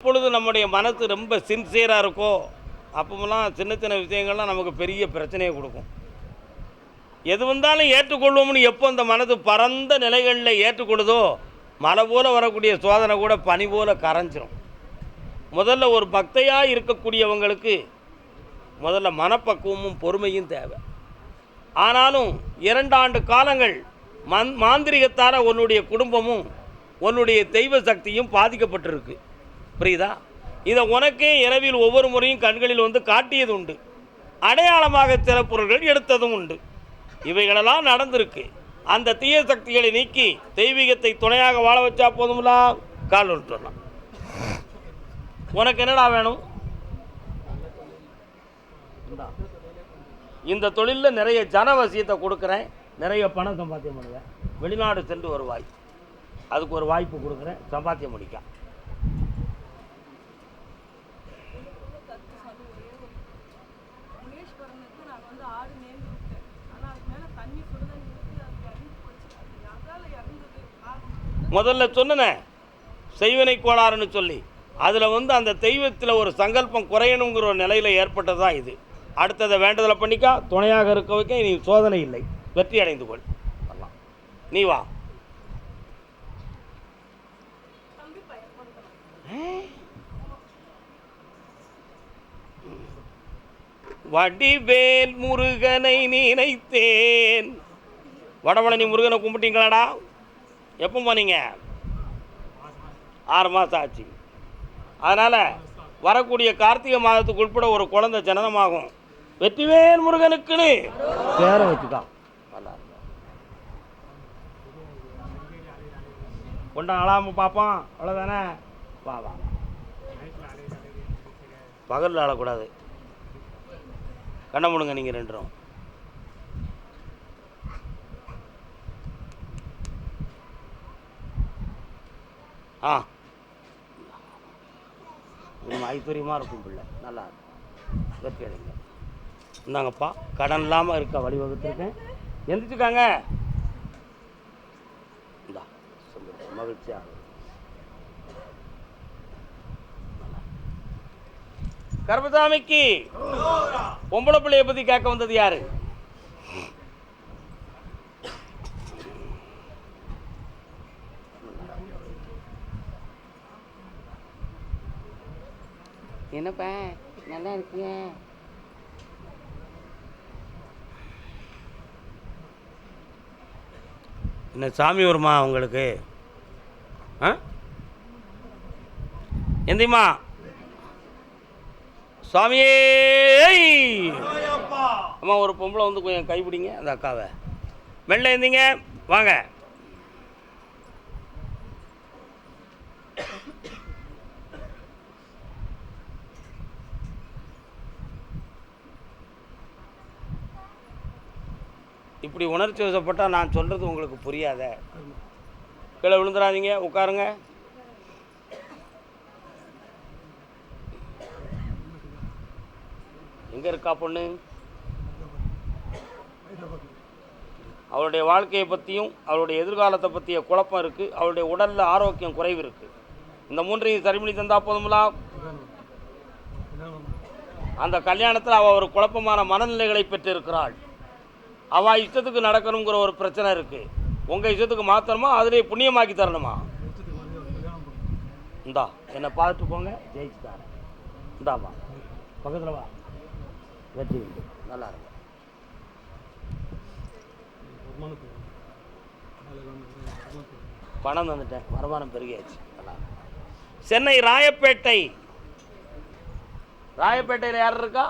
எப்பொழுது நம்முடைய மனசு ரொம்ப சின்சியராக இருக்கோ அப்போலாம் சின்ன சின்ன விஷயங்கள்லாம் நமக்கு பெரிய பிரச்சனையை கொடுக்கும். எது வந்தாலும் ஏற்றுக்கொள்வோம்னு எப்போ அந்த மனது பரந்த நிலைகளில் ஏற்றுக்கொள்ளுதோ மழை போல் வரக்கூடிய சோதனை கூட பனி போல் கரைஞ்சிரும். முதல்ல ஒரு பக்தையாக இருக்கக்கூடியவங்களுக்கு முதல்ல மனப்பக்குவமும் பொறுமையும் தேவை. ஆனாலும் 2 ஆண்டு காலங்கள் மாந்திரிகத்தால் உன்னுடைய குடும்பமும் உன்னுடைய தெய்வ சக்தியும் பாதிக்கப்பட்டிருக்கு. புரியுதா? இதை உனக்கே இரவில் ஒவ்வொரு முறையும் கண்களில் வந்து காட்டியது உண்டு. அடையாளமாக சில பொருள்கள் எடுத்ததும் உண்டு. இவைகளெல்லாம் நடந்திருக்கு. அந்த தீய சக்திகளை நீக்கி தெய்வீகத்தை துணையாக வாழ வச்சா போதும்லா கால் ஒன்று சொல்லலாம். உனக்கு என்னடா வேணும்? இந்த தொழிலில் நிறைய ஜனவசியத்தை கொடுக்குறேன், நிறைய பணம் சம்பாத்தியம் பண்ணுவேன், வெளிநாடு சென்று வருவாய், அதுக்கு ஒரு வாய்ப்பு கொடுக்குறேன், சம்பாத்தியம் முடிக்க. முதல்ல சொன்னேன் செய்வினை கோளாறுன்னு சொல்லி, அதில் வந்து அந்த தெய்வத்தில் ஒரு சங்கல்பம் குறையணுங்கிற ஒரு நிலையில் ஏற்பட்டது தான் இது. அடுத்ததை வேண்டதில் பண்ணிக்கா, துணையாக இருக்க வைக்க நீ சோதனை இல்லை, வெற்றி அடைந்து கொள். நீ வா. வடிவேல் முருகனை நினைத்தேன். வடபழனி முருகனை கும்பிட்டீங்களாடா? எப்போ போனீங்க? 6 மாதம் ஆச்சு. அதனால் வரக்கூடிய கார்த்திகை மாதத்துக்கு உட்பட ஒரு குழந்தை ஜனனமாகும். வெற்றிவேல் முருகனுக்குன்னு பேரை வச்சுக்கா. நல்லா கொண்டா அழாமல் பார்ப்போம், அவ்வளோதானே? வா வா. பகலில் அழக்கூடாது, கண்ணை முடுங்க நீங்கள் 2 பேரும். ஆ, ஐஸ்வர்யமாக இருக்கும் பிள்ளை, நல்லா இருக்கும், வெற்றி அடைங்க. இந்தாங்கப்பா, கடன் இல்லாமல் இருக்க வழிவகுத்துருக்கேன். எந்திரிச்சுக்காங்க. இந்தா மகிழ்ச்சியாக. கர்மசாமிக்கு பொம்பளை பிள்ளையை பற்றி கேட்க வந்தது யாரு? என்னப்பா நல்லா இருக்கீங்க? என்ன சாமி வருமா உங்களுக்கு? ஆ, எந்திரிமா சாமியே. அம்மா, ஒரு பொம்பளை வந்து கொஞ்சம் கைப்பிடிங்க அந்த அக்காவை. மெல்ல எந்திங்க, வாங்க. இப்படி உணர்ச்சி வசப்பட்டால் நான் சொல்கிறது உங்களுக்கு புரியாத. கீழே விழுந்துடாதீங்க, உட்காருங்க. எங்கே இருக்கா பொண்ணு? அவளுடைய வாழ்க்கையை பற்றியும் அவளுடைய எதிர்காலத்தை பற்றிய குழப்பம் இருக்குது. அவளுடைய உடலில் ஆரோக்கியம் குறைவு இருக்குது. இந்த 3ஐயும் சரி பண்ணி தந்தால் போதுங்களா? அந்த கல்யாணத்தில் அவள் ஒரு குழப்பமான மனநிலைகளை பெற்றிருக்கிறாள். அவள் இஷ்டத்துக்கு நடக்கணுங்கிற ஒரு பிரச்சனை இருக்குது. உங்கள் இஷ்டத்துக்கு மாற்றணுமா, அதிலே புண்ணியமாக்கி தரணுமா? இந்தா என்னை பார்த்துட்டு போங்க, ஜெயிச்சு தரேன். இந்தாப்பா பக்கத்தில் வா, வெற்றி உண்டு, நல்லா இருக்கும். பணம் வந்துட்டேன், வருமானம் பெருகியாச்சு, நல்லா. சென்னை ராயப்பேட்டையில் யார் இருக்கா?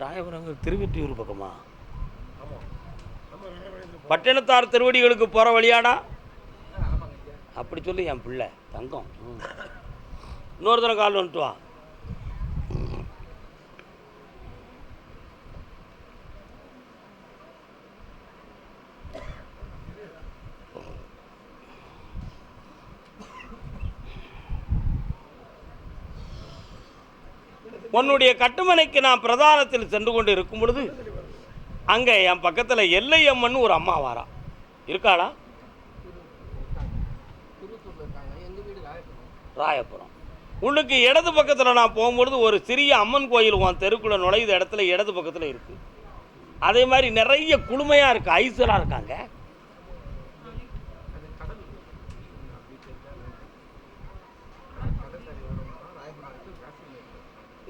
ராயபுரம் திருவெற்றியூர் பக்கமா? பட்டினத்தார் திருவடிகளுக்கு போகிற வழியாடா? அப்படி சொல்லி என் பிள்ளை தங்கம். இன்னொரு தடவை கால் வந்துட்டு வா. உன்னுடைய கட்டுமனைக்கு நான் பிரதானத்தில் சென்று கொண்டு இருக்கும் பொழுது அங்கே என் பக்கத்தில் எல்லையம்மன் ஒரு அம்மா வாரா. இருக்காளா? ராயபுரம். உள்ளுக்கு இடது பக்கத்தில் நான் போகும்பொழுது ஒரு சிறிய அம்மன் கோயில் உன் தெருக்குள்ளே நுழைந்த இடத்துல இடது பக்கத்தில் இருக்குது. அதே மாதிரி நிறைய குளுமையாக இருக்குது, ஐஸ்வராக இருக்காங்க.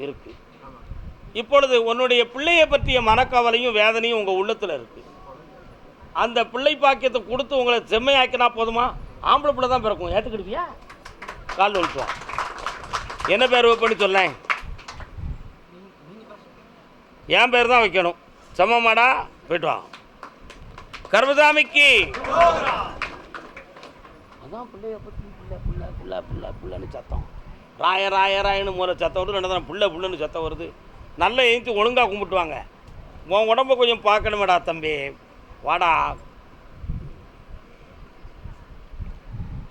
இருக்கு. இப்பொழுது உன்னுடைய பிள்ளையை பற்றிய மனக்கவலையும் வேதனையும் உங்கள் உள்ளத்தில் இருக்குது. அந்த பிள்ளை பாக்கியத்தை கொடுத்து உங்களை செம்மையாக்கினா போதுமா? ஆம்பளை பிள்ளை தான் பிறக்கும், ஏற்றுக்கிடுவியா? கால் ஒழிச்சுவோம். என்ன பேர் வைப்பேன்னு சொல்ல? என் பேர் தான் வைக்கணும். செம்மமாடா, போய்ட்டு வா. கர்மசாமிக்கு அதான் பிள்ளைய பற்றி பிள்ளைன்னு சத்தம். ராயன்னு மூல சத்தம் வருது. ரெண்டு தான் புள்ளைன்னு சத்தம் வருது. நல்லா எழுந்து ஒழுங்காக கும்பிட்டுவாங்க. உன் உடம்பை கொஞ்சம் பார்க்கணுமேடா தம்பி, வாடா.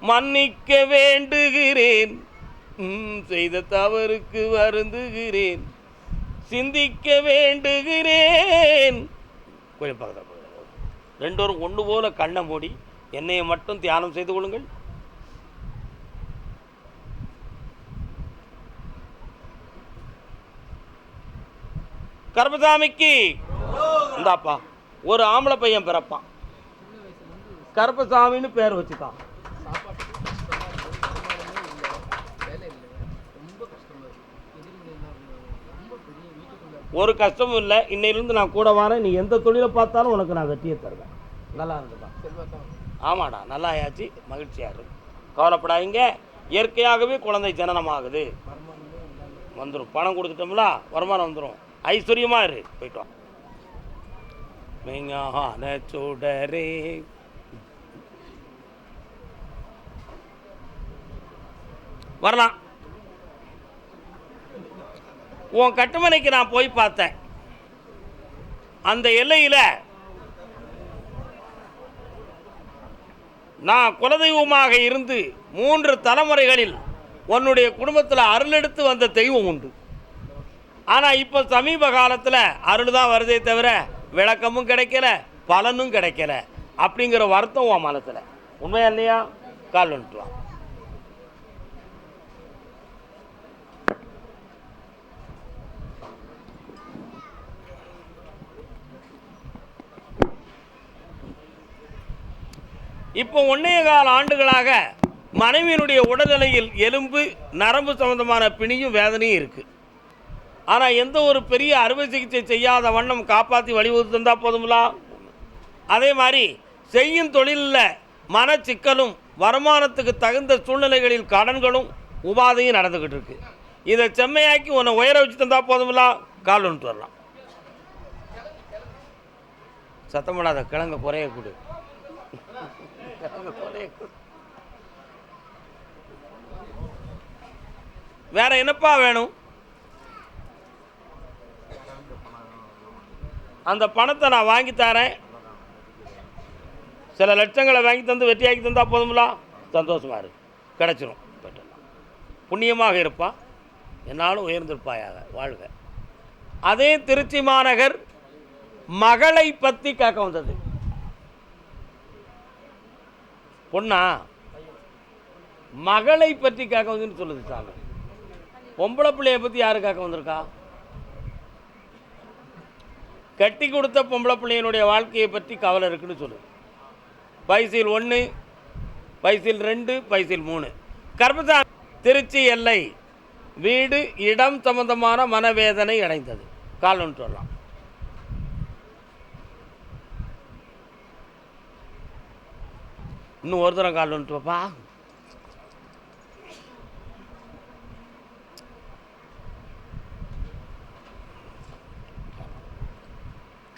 மன்னிக்க வேண்டுகிறேன், செய்த தவறுக்கு வருந்துகிறேன், சிந்திக்க வேண்டுகிறேன். கொஞ்சம் பக்கத்தில் ரெண்டோரும் ஒன்று போல கண்ணை மூடி என்னையை மட்டும் தியானம் செய்து கொள்ளுங்கள். கருப்பசாமிக்கு இந்தாப்பா ஒரு ஆம்பளை பையன் பிறப்பான், கருப்பசாமின்னு பேர் வச்சுட்டான். ஒரு கஷ்டமும் இல்லை. இன்னையிலிருந்து நான் கூட வரேன். நீ எந்த தொழிலை பார்த்தாலும் உனக்கு நான் வெற்றியை தருவேன். நல்லா இருந்துதான். ஆமாடா, நல்லா ஆயாச்சு, மகிழ்ச்சியாக இருக்கு. கவலைப்படாதீங்க. இயற்கையாகவே குழந்தை ஜனனமாகுது, வந்துடும். பணம் கொடுத்துட்டோம்ல, வருமானம் வந்துடும். ஐஸ்வர்யமாக இரு. போயிட்டு வா. மெய்ஞான சுடரே வரலாம். உன் கட்டுமனைக்கு நான் போய் பார்த்தேன். அந்த எல்லையில் நான் குலதெய்வமாக இருந்து 3 தலைமுறைகளில் உன்னுடைய குடும்பத்தில் அருளெடுத்து வந்த தெய்வம் உண்டு. ஆனால் இப்போ சமீப காலத்தில் அருள் தான் வருதே தவிர விளக்கமும் கிடைக்கல, பலனும் கிடைக்கல. அப்படிங்கிற வருத்தம் உன் மனசில் உண்மையா இல்லையா? கால் வந்துட்டு வா. இப்போ 1.25 ஆண்டுகளாக மனைவியினுடைய உடல்நிலையில் எலும்பு நரம்பு சம்பந்தமான பிணியும் வேதனையும் இருக்குது. ஆனால் எந்த ஒரு பெரிய அறுவை சிகிச்சை செய்யாத வண்ணம் காப்பாற்றி வழிவகுத்து தந்தால் போதுங்களா? அதே மாதிரி செய்யும் தொழிலில் மனச்சிக்கலும் வருமானத்துக்கு தகுந்த சூழ்நிலைகளில் கடன்களும் உபாதையும் நடந்துக்கிட்டு இருக்கு. இதை செம்மையாக்கி உன்னை உயர வச்சு தந்தால் போதுங்களா? கால் வந்துட்டு வரலாம். சத்தமிடாத, கிழங்க குறைய கொடு. வேற என்னப்பா வேணும்? அந்த பணத்தை நான் வாங்கி தரேன். சில லட்சங்களை வாங்கி தந்து வெற்றியாக்கி தந்தா போதுங்களா? சந்தோஷமாக இருக்கு, கிடச்சிரும். புண்ணியமாக இருப்பா, என்னாலும் உயர்ந்திருப்பாயாக, வாழ்க. அதே திருச்சி மாநகர் மகளை பற்றி கேட்க வந்தது. பொண்ணா மகளை பற்றி கேட்க வந்துன்னு சொல்லுது சாமி. பொம்பளை பிள்ளையை பற்றி யாரு கேட்க வந்திருக்கா? கட்டி கொடுத்த பொம்பளை பிள்ளையினுடைய வாழ்க்கையை பற்றி கவலை இருக்குன்னு சொல்லுது. பைசில் 1, பைசில் 2, பைசில் 3. கர்மசாமி திருச்சி எல்லை வீடு இடம் சம்பந்தமான மனவேதனை அடைந்தது. கால் ஒன்று வரலாம். இன்னும் ஒரு தரம் கால் வந்துட்டு பாப்பா.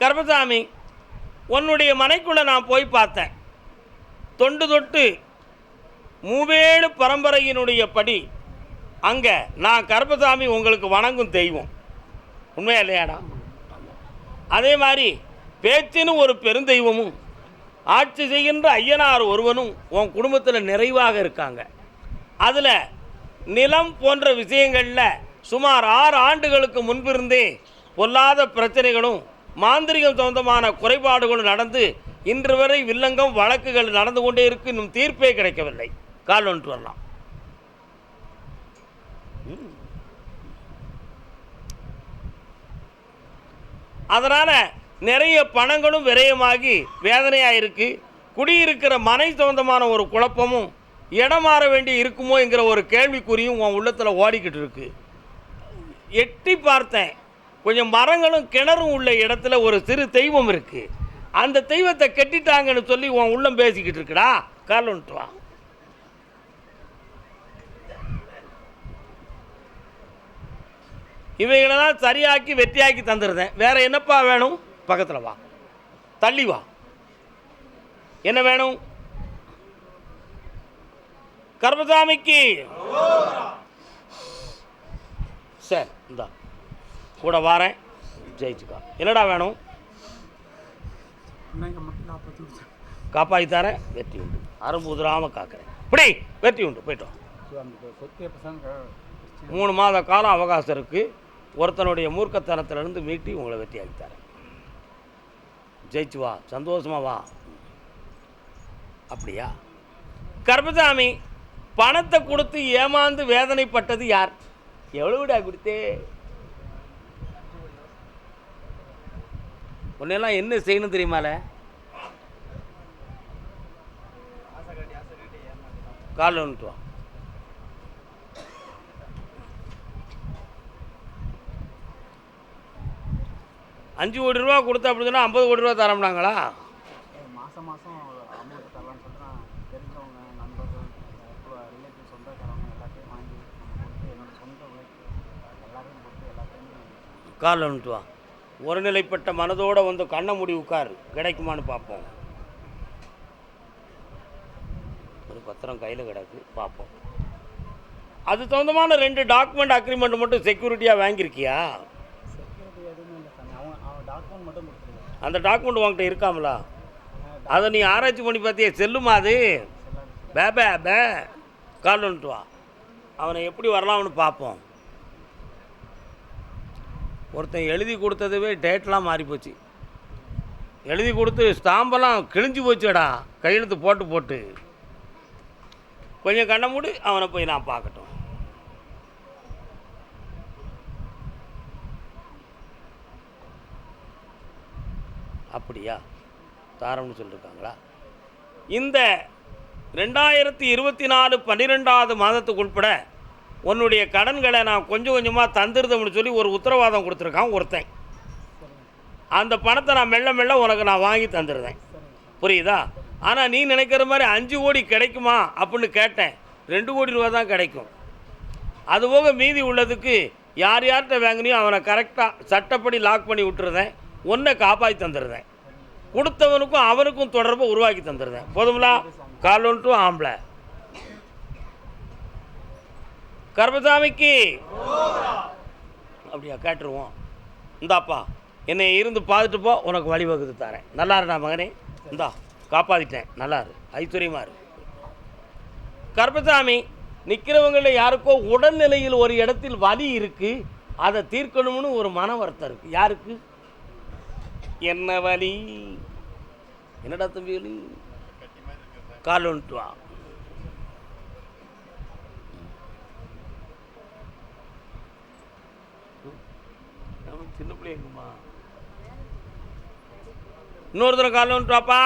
கர்மசாமி, உன்னுடைய மனைக்குள்ளே நான் போய் பார்த்தேன். தொண்டு தொட்டு மூவேடு பரம்பரையினுடைய படி அங்கே நான் கர்மசாமி உங்களுக்கு வணங்கும் தெய்வம். உண்மையா இல்லையாடா? அதே மாதிரி பேச்சின்னு ஒரு பெருந்தெய்வமும் ஆட்சி செய்கின்ற ஐயனார் ஒருவனும் உன் குடும்பத்தில் நிறைவாக இருக்காங்க. அதில் நிலம் போன்ற விஷயங்களில் சுமார் 6 ஆண்டுகளுக்கு முன்பிருந்தே பொல்லாத பிரச்சனைகளும் மாந்திரிகம் சொந்தமான குறைபாடுகளும் நடந்து இன்று வரை வில்லங்கம் வழக்குகள் நடந்து கொண்டே இருக்கு. இன்னும் தீர்ப்பே கிடைக்கவில்லை. கால் வந்துட்டு வரலாம். அதனால் நிறைய பணங்களும் விரயமாகி வேதனையாக இருக்குது. குடியிருக்கிற மனை சொந்தமான ஒரு குழப்பமும் இடம் மாற வேண்டி இருக்குமோ என்கிற ஒரு கேள்விக்குறியும் உன் உள்ளத்தில் ஓடிக்கிட்டு இருக்கு. எட்டி பார்த்தேன், கொஞ்சம் மரங்களும் கிணறும் உள்ள இடத்துல ஒரு சிறு தெய்வம் இருக்குது. அந்த தெய்வத்தை கெட்டிட்டாங்கன்னு சொல்லி உன் உள்ளம் பேசிக்கிட்டு இருக்குடா. காலன்ட்டு வா. இவைகளெல்லாம் சரியாக்கி வெற்றியாக்கி தந்துடுறேன். வேற என்னப்பா வேணும்? பக்கத்தில் வா, தள்ளி வா. என்ன வேணும்? கர்மசாமிக்கு சரி, இந்தா கூட வாரேன், ஜெயிச்சுக்கா. என்னடா வேணும்? காப்பாற்றி தரேன், வெற்றி உண்டு. அரும்புதிராமல் காக்கிறேன். இப்படி வெற்றி உண்டு. போயிட்டோம். 3 மாத காலம் அவகாசம் இருக்குது. ஒருத்தனுடைய மூர்க்கத்தனத்திலிருந்து மீட்டி உங்களை வெற்றியாக்கி தரேன். ஜெயிச்சு வா, சந்தோஷமாக வா. அப்படியா? கர்மசாமி, பணத்தை கொடுத்து ஏமாந்து வேதனைப்பட்டது யார்? எவ்வளவுடா கொடுத்தே? உன்னெல்லாம் என்ன செய்யணும் தெரியுமால? காலில் வந்துட்டு வா. $5 கோடி கொடுத்தா அப்படி சொன்னால் $50 கோடி தரம்னாங்களா? மாதம் மாதம் அமௌண்ட் தரலான்னு சொல்லிட்டு தெரிஞ்சவங்க, நண்பர்கள், ரிலேட்டிவ், சொந்தக்காரவங்க எல்லாத்தையும் வாங்கி கொடுத்து என்னோடய சொந்த உழைப்பு எல்லாத்தையும் கொடுத்து எல்லாத்தையும் காலில் வந்துட்டு வா. ஒருநிலைப்பட்ட மனதோடு வந்து கண்ணை மூடி உட்கார், கிடைக்குமான்னு பார்ப்போம். ஒரு பத்திரம் கையில் கிடக்கு, பார்ப்போம். அது சொந்தமான 2 டாக்குமெண்ட் அக்ரிமெண்ட் மட்டும் செக்யூரிட்டியாக வாங்கியிருக்கியா? செக்யூரிட்டி எதுவுமே இல்லை சாமி. அவன் டாக்குமெண்ட் மட்டும் கொடுத்துருக்கான். அந்த டாக்குமெண்ட் உங்கள்கிட்ட இருக்காமலா? அதை நீ ஆராய்ச்சி பண்ணி பார்த்தியே? செல்லுமா அது? பே கால் வந்துட்டு வா. அவனை எப்படி வரலாம்னு பார்ப்போம். ஒருத்தன் எழுதி கொடுத்ததுவே டேட்லாம் மாறிப்போச்சு. எழுதி கொடுத்து ஸ்டாம்பெல்லாம் கிழிஞ்சு போச்சுடா, கையெழுத்து போட்டு போட்டு. கொஞ்சம் கண்ண மூடி, அவனை போய் நான் பார்க்கட்டும். அப்படியா? தாரம்னு சொல்லியிருக்காங்களா? இந்த 2024 12வது மாதத்துக்கு உட்பட உன்னுடைய கடன்களை நான் கொஞ்சம் கொஞ்சமாக தந்துருதோம்னு சொல்லி ஒரு உத்தரவாதம் கொடுத்துருக்கான் ஒருத்தன். அந்த பணத்தை நான் மெல்ல மெல்ல உனக்கு நான் வாங்கி தந்துடுறேன். புரியுதா? ஆனால் நீ நினைக்கிற மாதிரி 5 கோடி கிடைக்குமா அப்படின்னு கேட்டேன். 2 கோடி ரூபா தான் கிடைக்கும். அதுபோக மீதி உள்ளதுக்கு யார் யார்கிட்ட வாங்கினியோ அவனை கரெக்டாக சட்டப்படி லாக் பண்ணி விட்டுருந்தேன். ஒன்றை காப்பாற்றி தந்துடுறேன். கொடுத்தவனுக்கும் அவனுக்கும் தொடர்பை உருவாக்கி தந்துடுறேன். போதுங்களா? காலொன்ட்டு ஆம்பளை. கர்மசாமிக்கு அப்படியா? கேட்டுருவோம். இந்தாப்பா, என்னை இருந்து பார்த்துட்டு போ, உனக்கு வழிவகுத்து தரேன். நல்லா இருடா மகனே, இந்தா காப்பாற்றிட்டேன், நல்லா இரு, ஐஸ்வர்யமாக இரு. கர்மசாமி, நிற்கிறவங்களில் யாருக்கோ உடல்நிலையில் ஒரு இடத்தில் வலி இருக்குது, அதை தீர்க்கணும்னு ஒரு மன வருத்தம் இருக்குது. யாருக்கு? என்ன வலி? என்னடா தம்பி வலி? கால் வந்துட்டு வா. சின்ன பிள்ளைங்கம்மா, இன்னொருத்தர கால் வந்துட்டு வாப்பா.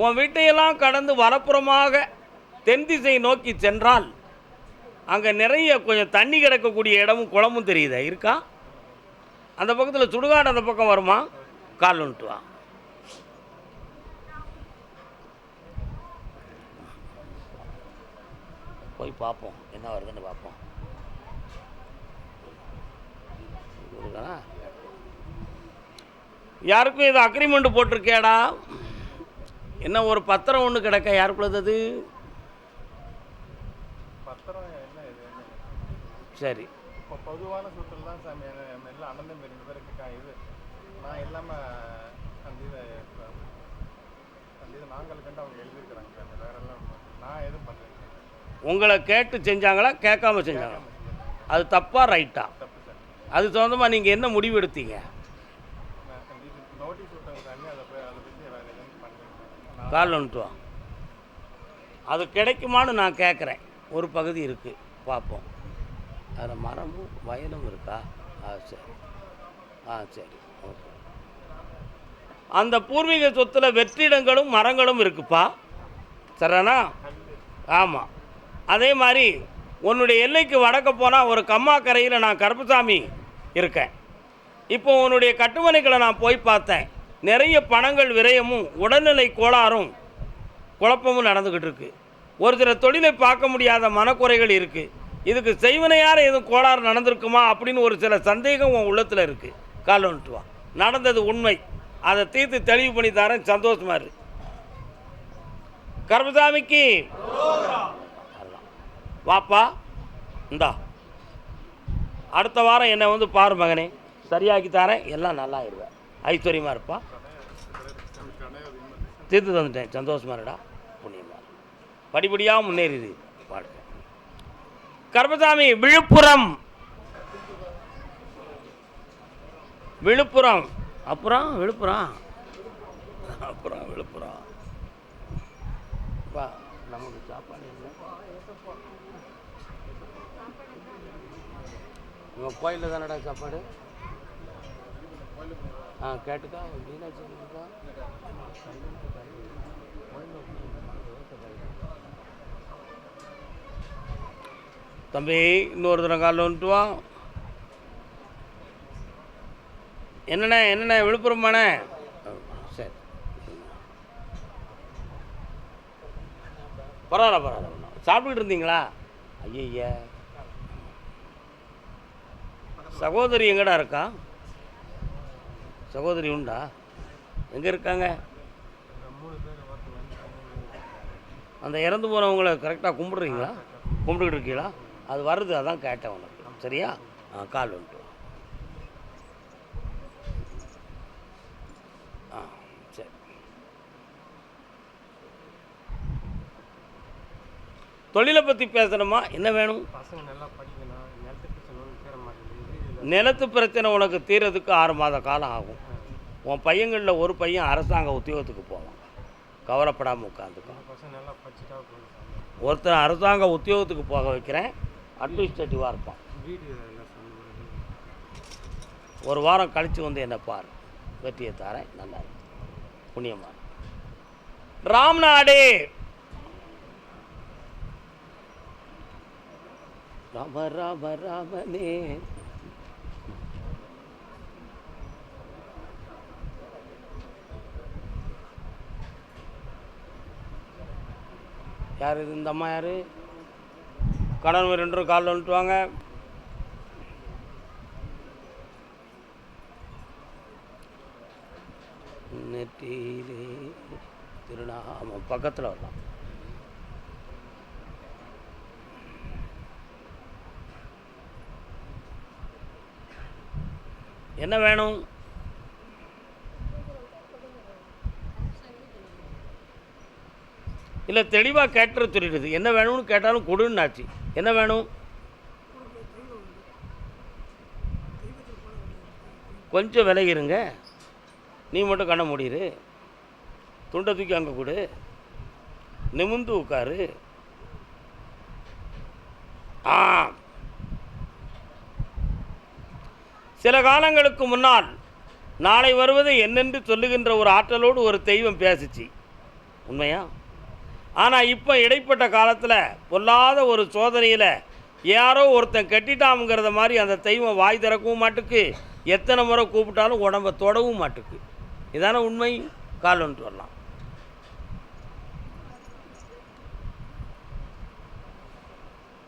உன் வீட்டையெல்லாம் கடந்து வலப்புறமாக தென் திசை நோக்கி சென்றால் அங்கே நிறைய கொஞ்சம் தண்ணி கிடக்கக்கூடிய இடமும் குளமும் தெரியுதா? இருக்கா? அந்த பக்கத்தில் சுடுகாடு அந்த பக்கம் வருமா? கால் வந்துட்டு வா. போய் பார்ப்போம், என்ன வருதுன்னு பார்ப்போம். யாருக்கும் இது அக்ரிமெண்ட் போட்டிருக்கேடா? என்ன ஒரு பத்திரம் ஒன்று கிடக்க? யாருக்குள்ளது அது? சரி, இப்போ பொதுவான சூழல் தான் சாமி. எல்லாம் அண்ணன் ரெண்டு பேருக்கு இது நான் இல்லாமல் அந்த இதை நாங்கள் கண்டு அவங்க எழுதியிருக்கிறாங்க சாமி. வேற எல்லாம் நான் எதுவும் பண்ணல. உங்களை கேட்டு செஞ்சாங்களா கேட்காம செஞ்சாங்களா? அது தப்பா ரைட்டா? தப்பு சார். அது சொந்தமாக நீங்கள் என்ன முடிவு எடுத்தீங்க? கால் வந்துட்டு வா. அது கிடைக்குமான்னு நான் கேட்குறேன். ஒரு பகுதி இருக்குது, பார்ப்போம். அதில் மரமும் வயலும் இருக்கா? சரி. சரி, ஓகே. அந்த பூர்வீக சொத்தில் வெற்றிடங்களும் மரங்களும் இருக்குப்பா, சரிண்ணா? ஆமாம். அதே மாதிரி உன்னுடைய எல்லைக்கு வடக்க போனால் ஒரு கம்மாக்கரையில் நான் கருப்பசாமி இருக்கேன். இப்போ உன்னுடைய கட்டுமனைகளை நான் போய் பார்த்தேன். நிறைய பணங்கள் விரயமும் உடல்நிலை கோளாறும் குழப்பமும் நடந்துக்கிட்டு இருக்கு. ஒரு சில தொழிலை பார்க்க முடியாத மனக்குறைகள் இருக்குது. இதுக்கு செய்வனையார் எதுவும் கோளாறு நடந்திருக்குமா அப்படின்னு ஒரு சில சந்தேகம் உன் உள்ளத்தில் இருக்குது. கால் வந்துட்டு வா. நடந்தது உண்மை, அதை தீர்த்து தெளிவு பண்ணி தரேன். சந்தோஷமா இரு. கருப்பசாமிக்கு வாப்பா, இந்தா அடுத்த வாரம் என்னை வந்து பாரு மகனே, சரியாக்கி தரேன். எல்லாம் நல்லா ஆயிடுவேன். ஐஸ்வர்யமாக இருப்பா. தீர்த்து தந்துட்டேன். சந்தோஷமா இருடா, புண்ணியமா படிப்படியாக முன்னேறிது வாழ்க்கை. கருப்பசாமி விழுப்புரம். விழுப்புரம் அப்புறம் விழுப்புரம் அப்புறம் விழுப்புரம் வா. நமக்கு சாப்பாடு இல்லை. இவன் கோயிலில் தானடா சாப்பாடு. கேட்டுக்கா. மீனாட்சி இருக்கா? தம்பி, இன்னொரு தடவை காலில் வந்துட்டு வா. என்னண்ணே விழுப்புரம்மாண்ணே? சரி, பரவாயில்ல. சாப்பிட்டுக்கிட்டு இருந்தீங்களா? ஐய, சகோதரி எங்கடா இருக்கா? சகோதரி உண்டா? எங்கே இருக்காங்க? அந்த இறந்து போனவங்களை கரெக்டாக கும்பிட்றீங்களா? கும்பிட்டுக்கிட்டு இருக்கீங்களா? அது வருது, அதான் கேட்டேன் உனக்கு. சரியா? கால் வந்துட்டு. சரி. தொழிலை பற்றி பேசணுமா? என்ன வேணும்? நிலத்து பிரச்சனை உனக்கு தீர்றதுக்கு 6 மாத காலம் ஆகும். உன் பையங்களில் ஒரு பையன் அரசாங்க உத்தியோகத்துக்கு போவான். கவலைப்படாமல் உட்காந்துக்கும். ஒருத்தர் அரசாங்க உத்தியோகத்துக்கு போக வைக்கிறேன். அட்மினிஸ்ட்ரேட்டிவாக இருப்பான். ஒரு வாரம் கழித்து வந்து என்ன பாரு. வெற்றியை தாரேன். நல்லா இருக்கு. புண்ணியமா. ராம்நாடு. ராம ராம ராமனே. யார் இது? இந்த அம்மா யார்? கடன் 2 காலில் வந்துட்டு வாங்க. நெற்றியிலே திருநாமம் பக்கத்தில் வரலாம். என்ன வேணும்? இல்லை, தெளிவாக கேட்டுற சொல்லிடுது. என்ன வேணும்னு கேட்டாலும் கொடுன்னாச்சு. என்ன வேணும்? கொஞ்சம் விலகிருங்க. நீ மட்டும் கண்ண முடியுது. துண்டை தூக்கி அங்கே கொடு. நிமிந்து உட்காரு. சில காலங்களுக்கு முன்னால் நாளை வருவது என்னென்று சொல்லுகின்ற ஒரு ஆற்றலோடு ஒரு தெய்வம் பேசிச்சு. உண்மையா? ஆனால் இப்போ இடைப்பட்ட காலத்தில் பொல்லாத ஒரு சோதனையில் யாரோ ஒருத்தன் கட்டிட்டாமுங்கிறத மாதிரி அந்த தெய்வம் வாய் திறக்கவும் மாட்டுக்கு, எத்தனை முறை கூப்பிட்டாலும் உடம்பை தொடவும் மாட்டுக்கு. இதான உண்மை. கால் வந்துட்டு வரலாம்.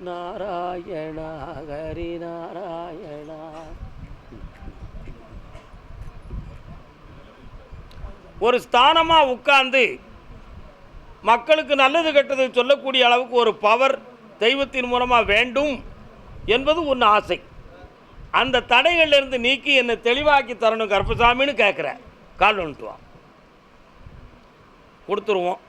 நாராயணா ஹரி நாராயணா. ஒரு ஸ்தானமாக உட்கார்ந்து மக்களுக்கு நல்லது கெட்டது சொல்லக்கூடிய அளவுக்கு ஒரு பவர் தெய்வத்தின் மூலமாக வேண்டும் என்பது ஒன்று ஆசை. அந்த தடைகளிலிருந்து நீக்கி என்னை தெளிவாக்கி தரணும் கருப்பசாமின்னு கேட்குற. கால் வந்துட்டு வா. கொடுத்துருவோம்.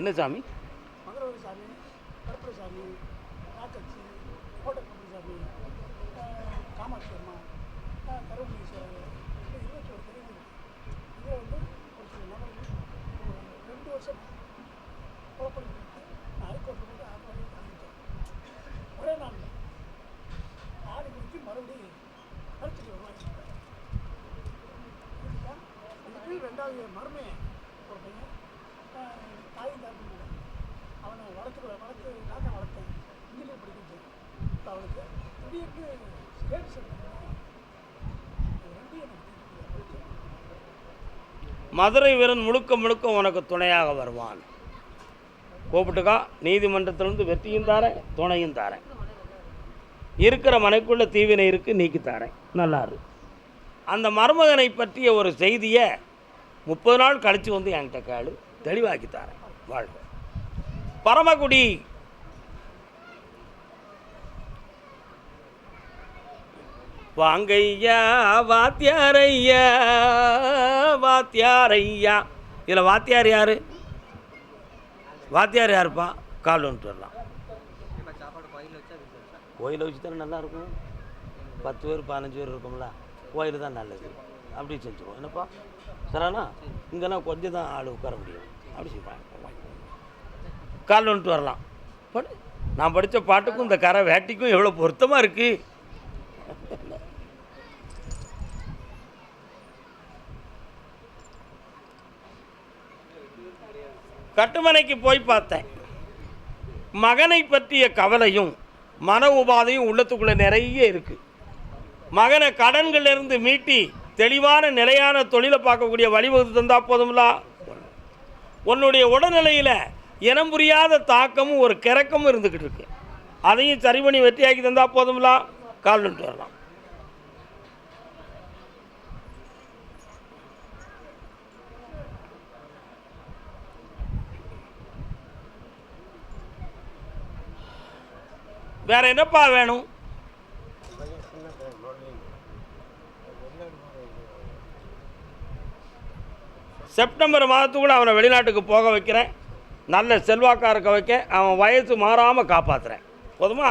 என்ன சாமி? மதுரவரி சாமி, கருப்பரை சாமி, ராக்கச்சி, கோட்டை சாமி, காமாட்சி அம்மா, கருவீஸ்வரர், 21 தெரியுது. இதில் வந்து ஒரு சில நபர்கள் 2 வருஷம் புறப்படி நான் ஹைகோர்ட்டில் போட்டு 6 மணிக்கு காமிச்சேன். ஒரே நாள் ஆடி முடிச்சு மறுபடியும் பரிசுக்கு வருவாங்க. இதுக்கு 2வது மருமே ஒரு பையன் தாயும் தாக்கும் அவனை வளர்த்து நான் தான் வளர்த்தேன். இன்ஜினியர் படிக்கிட்டேன். இப்போ அவனுக்கு திடீர்னு ஸ்டேட் சென்டர் 2 எனக்கு மதுரை வீரன் முழுக்க முழுக்க உனக்கு துணையாக வருவான். கூப்பிட்டுக்கா, நீதிமன்றத்திலிருந்து வெற்றியும் தாரேன், துணையும் தாரேன். இருக்கிற மனைக்குள்ள தீவினை இருக்குது, நீக்கி தாரேன். நல்லாரு. அந்த மருமகனை பற்றிய ஒரு செய்தியை 30 நாள் கழித்து வந்து என்கிட்ட கேளு, தெளிவாக்கி தாரேன். வாழ்க. பரமக்குடி வாங்கையா வாத்தியாரையா வாத்தியாரையா. இதில் வாத்தியார் யார்? வாத்தியார் யாருப்பா? கால் வந்துட்டு வரலாம். கோயிலை வச்சு தானே நல்லாயிருக்கும். 10 பேர் 15 பேர் இருக்கும்ல, கோயில் தான் நல்லது. அப்படி செஞ்சுருவோம். என்னப்பா சரிண்ணா? இங்கேனா கொஞ்சம் தான் ஆள் உட்கார முடியும். அப்படி செய்வாங்க. கால் வந்துட்டு வரலாம். படு. நான் படித்த பாட்டுக்கும் இந்த கரை வேட்டிக்கும் எவ்வளோ பொருத்தமாக இருக்குது. கட்டுமனைக்கு போய் பார்த்தேன். மகனை பற்றிய கவலையும் மன உபாதையும் உள்ளத்துக்குள்ளே நிறைய இருக்குது. மகனை கடன்களிலிருந்து மீட்டி தெளிவான நிலையான தொழிலை பார்க்கக்கூடிய வழிவகுத்து தந்தால் போதும்ல. உன்னுடைய உடல்நிலையில் இனம் புரியாத தாக்கமும் ஒரு கிறக்கமும் இருந்துக்கிட்டு இருக்கு. அதையும் சரி பண்ணி வெற்றியாக்கி தந்தால் போதும்ல. கால் நின்று வரலாம். வேற என்னப்பா வேணும்? செப்டம்பர் மாதத்துக்குள்ள அவனை வெளிநாட்டுக்கு போக வைக்கிறேன். நல்ல செல்வாக்காக இருக்க வைக்க, அவன் வயசு மாறாமல் காப்பாற்றுறேன். போதுமா?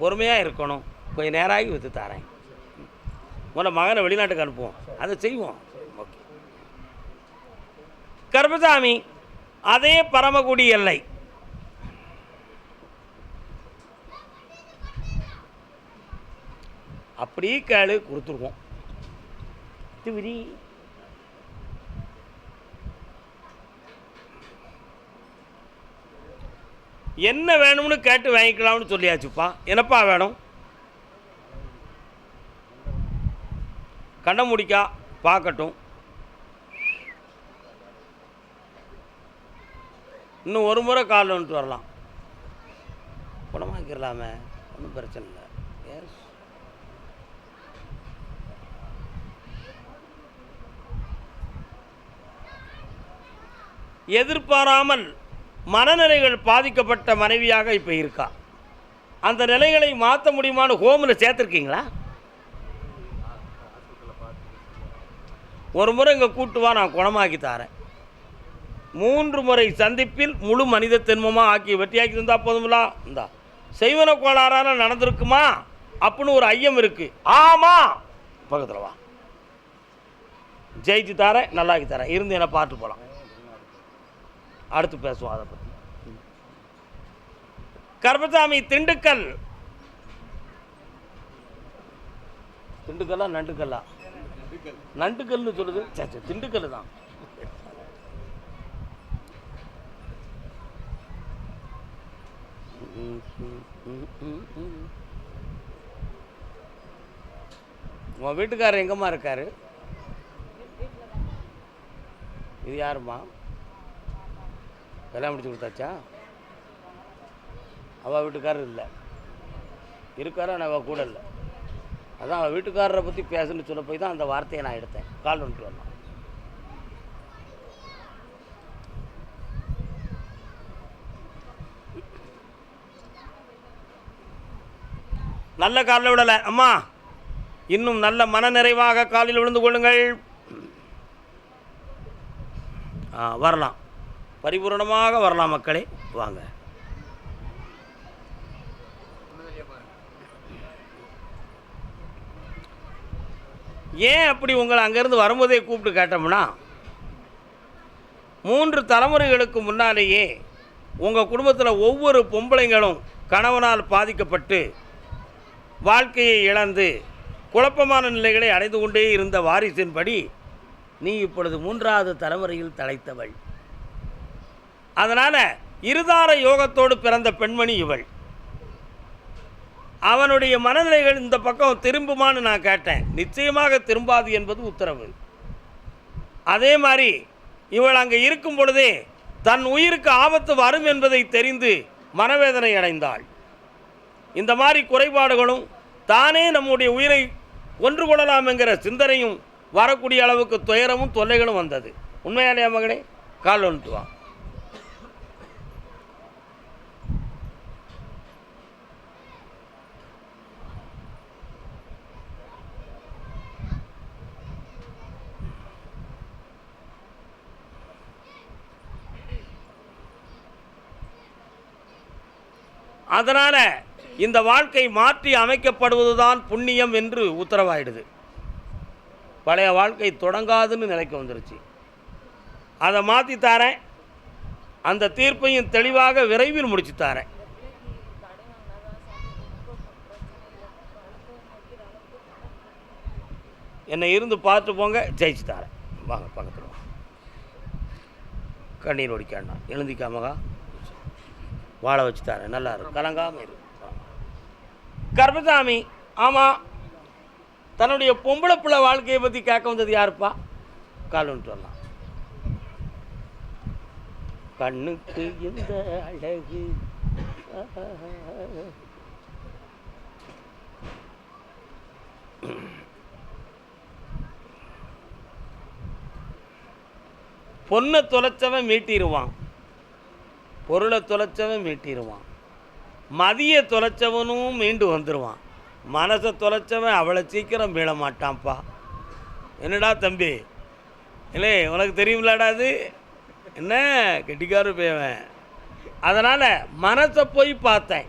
பொறுமையாக இருக்கணும். கொஞ்சம் நேராகி விற்று தரேன். உன்னை மகனை வெளிநாட்டுக்கு அனுப்புவோம். அதை செய்வோம். ஓகே. கருப்பசாமி அதே பரமக்குடி எல்லை. அப்படியே கேளு, கொடுத்துருவோம். திவிரி என்ன வேணும்னு கேட்டு வாங்கிக்கலாம்னு சொல்லியாச்சுப்பா. என்னப்பா வேணும்? கண்ணை முடிக்கா பார்க்கட்டும். இன்னும் ஒரு முறை கால் வந்துட்டு வரலாம். குணமாக்கிடலாமே, ஒன்றும் பிரச்சனை இல்லை. எஸ். எதிர்பாராமல் மனநிலைகள் பாதிக்கப்பட்ட மனைவியாக இப்போ இருக்கா. அந்த நிலைகளை மாற்ற முடியுமான்னு ஹோமில் சேர்த்துருக்கீங்களா? ஒரு முறை இங்கே கூட்டு வா, நான் குணமாக்கி தரேன். 3 முறை சந்திப்பில் முழு மனித தென்மமாக ஆக்கி வெட்டியாக்கி இருந்தால் போதுங்களா? இந்தா செய்வன கோளாறான நடந்திருக்குமா அப்படின்னு ஒரு ஐயம் இருக்குது. ஆமாம், பக்கத்தில் வா, ஜெயிச்சு தரேன், நல்லாக்கி தரேன். இருந்து என்னை பார்த்து போகலாம். அடுத்து பேசுவோம் அதை பற்றி. கருப்பசாமி திண்டுக்கல். திண்டுக்கல்லா நண்டுக்கல்லா? நண்டுக்கல்னு சொல்லுது. சே, திண்டுக்கல் தான். உன் வீட்டுக்காரர் எங்கம்மா இருக்காரு? இது யாரும்மா? கல்யாணம் முடிச்சு கொடுத்தாச்சா? அவள் வீட்டுக்காரர் இல்லை, இருக்காரு, ஆனால் அவள் கூட இல்லை. அதான் அவள் வீட்டுக்காரரை பற்றி பேசணும்னு சொல்ல போய் தான் அந்த வார்த்தையை நான் எடுத்தேன். கால் வந்துட்டு வரலாம். நல்ல காலில் விடலை அம்மா. இன்னும் நல்ல மனநிறைவாக காலில் விழுந்து கொள்ளுங்கள். வரலாம். பரிபூரணமாக வரலாம் மக்களே. வாங்க. ஏன் அப்படி உங்களை அங்கேருந்து வரும்போதே கூப்பிட்டு கேட்டோம்னா, 3 தலைமுறைகளுக்கு முன்னாலேயே உங்கள் குடும்பத்தில் ஒவ்வொரு பொம்பளைங்களும் கணவனால் பாதிக்கப்பட்டு வாழ்க்கையை இழந்து குழப்பமான நிலைகளை அடைந்து கொண்டே இருந்த வாரிசின்படி நீ இப்பொழுது 3வது தலைமுறையில் தலைத்தவள். அதனால் இருதார யோகத்தோடு பிறந்த பெண்மணி இவள். அவனுடைய மனநிலைகள் இந்த பக்கம் திரும்புமான்னு நான் கேட்டேன். நிச்சயமாக திரும்பாது என்பது உத்தரவு. அதே மாதிரி இவள் அங்கே இருக்கும் பொழுதே தன் உயிருக்கு ஆபத்து வரும் என்பதை தெரிந்து மனவேதனை அடைந்தாள். இந்த மாதிரி குறைபாடுகளும் தானே நம்முடைய உயிரை கொன்று கொள்ளலாம் என்கிற சிந்தனையும் வரக்கூடிய அளவுக்கு துயரமும் தொல்லைகளும் வந்தது. உண்மையாலையா மகளே? கால் வந்துட்டு வா. அதனால் இந்த வாழ்க்கை மாற்றி அமைக்கப்படுவதுதான் புண்ணியம் என்று உத்தரவாயிடுது. பழைய வாழ்க்கை தொடங்காதுன்னு நிலைக்கு வந்துருச்சு. அதை மாற்றி தாரேன். அந்த தீர்ப்பையும் தெளிவாக விரைவில் முடிச்சு தாரேன். என்னை இருந்து பார்த்து போங்க, ஜெயிச்சு தாரேன். வாங்க பக்கத்தில் வாங்க. கண்ணீர் ஒடிக்காண்டா, எழுந்திக்காமகா, வாழ வச்சு தரேன். நல்லா இருக்கும், கலங்காமல் இரு. கர்பசாமி, ஆமாம், தன்னுடைய பொம்பளை பிள்ளை வாழ்க்கையை பற்றி கேட்க வந்தது யாருப்பா? கால் வந்துட்டு வரலாம். கண்ணுக்கு இந்த அழகு பொண்ணை தொலைச்சவன் மீட்டிடுவான், பொருளை தொலைச்சவன் மீட்டிடுவான், மதியை தொலைச்சவனும் மீண்டு வந்துடுவான். மனசை தொலைச்சவன் அவ்வளோ சீக்கிரம் மீள மாட்டான்ப்பா. என்னடா தம்பி, இல்லை உனக்கு தெரியுமில்லடா அது என்ன கெட்டிக்காரு பேவன். அதனால் மனசை போய் பார்த்தேன்.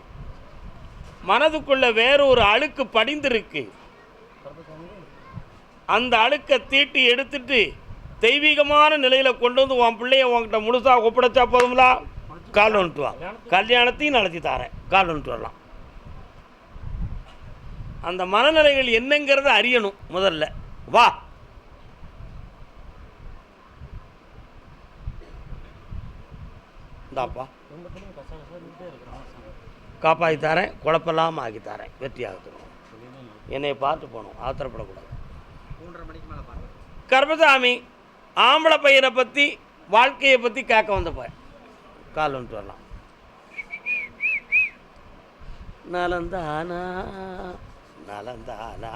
மனதுக்குள்ளே வேற ஒரு அழுக்கு படிந்திருக்கு. அந்த அழுக்கை தீட்டி எடுத்துட்டு தெய்வீகமான நிலையில் கொண்டு வந்து உன் பிள்ளைய உன்கிட்ட முழுசாக ஒப்படைச்சா போதுங்களா? கால் வந்துட்டு வா. கல்யாணத்தையும் நடத்தி தாரேன். கால் வந்துட்டு வரலாம். அந்த மனநிலைகள் என்னங்கிறத அறியணும் முதல்ல. வா. இந்தாப்பா, காப்பாற்றி தரேன், குழப்பெல்லாம் ஆக்கி தரேன், வெற்றியாக தருவோம். என்னை பார்த்து போகணும், ஆத்திரப்படக்கூடாது. 3:30 மணிக்கு மேலே பாருங்கள். கர்பசாமி, ஆம்பளை பையனை பற்றி வாழ்க்கையை பற்றி கேட்க வந்தப்ப கால் வந்துட்டு வரலாம். நலந்தானா நலந்தானா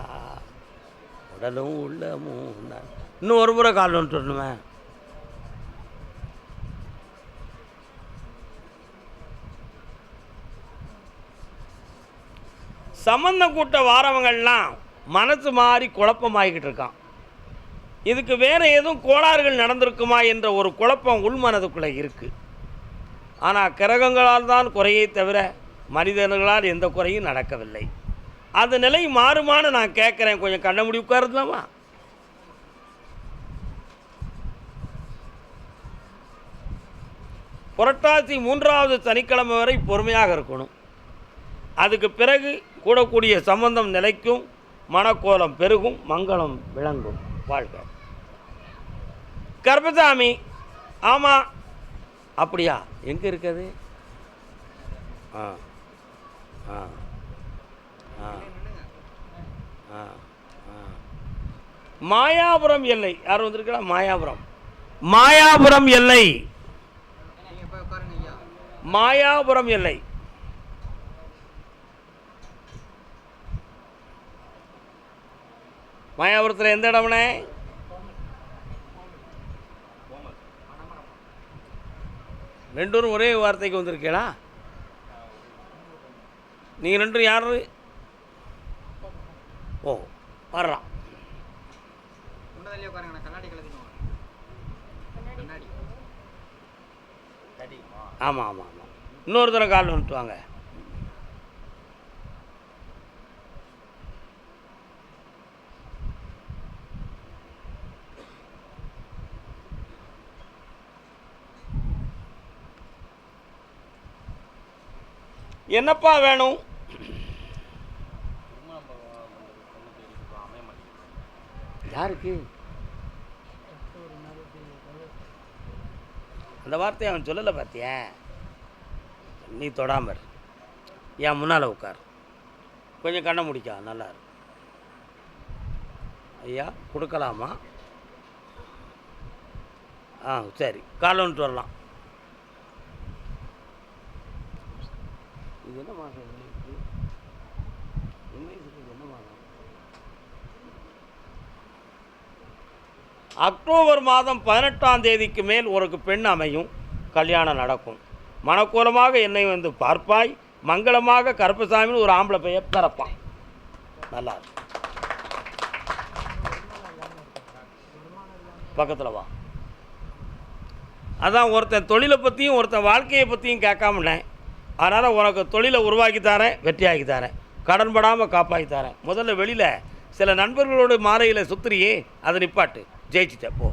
உடலும் உள்ளமும். இன்னும் ஒரு முறை கால் வந்துட்டு வரணுமே. சம்பந்தம் கூட்ட வாரவங்கள்லாம் மனசு மாறி குழப்பமாகிக்கிட்டு இருக்கான். இதுக்கு வேறு எதுவும் கோளாறுகள் நடந்திருக்குமா என்ற ஒரு குழப்பம் உள்மனதுக்குள்ளே இருக்குது. ஆனால் கிரகங்களால் தான் குறையை தவிர மனிதர்களால் எந்த குறையும் நடக்கவில்லை. அந்த நிலை மாறுமான்னு நான் கேட்குறேன். கொஞ்சம் கண்ண முடி உட்காருலாமா? புரட்டாசி 3வது சனிக்கிழமை வரை பொறுமையாக இருக்கணும். அதுக்கு பிறகு கூடக்கூடிய சம்பந்தம் நிலைக்கும், மனக்கோலம் பெருகும், மங்களம் விளங்கும். வாழ்க. கர்பசாமி, ஆமாம், அப்படியா? எங்கே இருக்குது? ஆ ஆ ஆ ஆ ஆ மாயாபுரம் எல்லை. யார் வந்திருக்கா? மாயாபுரம். மாயாபுரம் எல்லை. மாயாபுரம் எல்லை. மாயாபுரத்தில் எந்த இடம்னே? ரெண்டும் ஒரே வார்த்தைக்கு வந்திருக்கீங்களா? நீங்கள் ரெண்டும் யார்? ஓ, வர்றான். அடிக்குமா? ஆமாம் ஆமாம் ஆமாம். இன்னொரு தடவை கால் வந்துட்டு வாங்க. என்னப்பா வேணும்? திருமணம் பண்ணுறது பொண்ணு தேடி அமைய மாட்டேங்குது. யாருக்கு? அந்த வார்த்தையை அவன் சொல்லலை பார்த்தியா? நீ தொடாமர் என் முன்னால் உட்கார். கொஞ்சம் கண்ணை முடிக்கா, நல்லா இருக்கு. ஐயா கொடுக்கலாமா? ஆ சரி, காலை வந்துட்டு வரலாம். இது என்ன மாதம்? என்ன மாதம்? அக்டோபர் மாதம் 18ஆம் தேதிக்கு மேல் ஒரு பெண் அமையும், கல்யாணம் நடக்கும். மணக்கோலமாக என்னை வந்து பார்ப்பாய், மங்களமாக கருப்பசாமின்னு ஒரு ஆம்பளை பைய பிறப்பான். நல்லா இருக்கும். பக்கத்தில் வா. அதான் ஒருத்தன் தொழிலை பற்றியும் ஒருத்தன் வாழ்க்கையை பற்றியும் கேட்காமலேன். அதனால் உனக்கு தொழிலை உருவாக்கி தரேன், வெற்றியாக்கி தரேன், கடன்படாமல் காப்பாற்றி தரேன். முதல்ல வெளியில் சில நண்பர்களோட மாலையில் சுற்றுறியே, அதை நிப்பாட்டு. ஜெயிச்சுட்ட போ.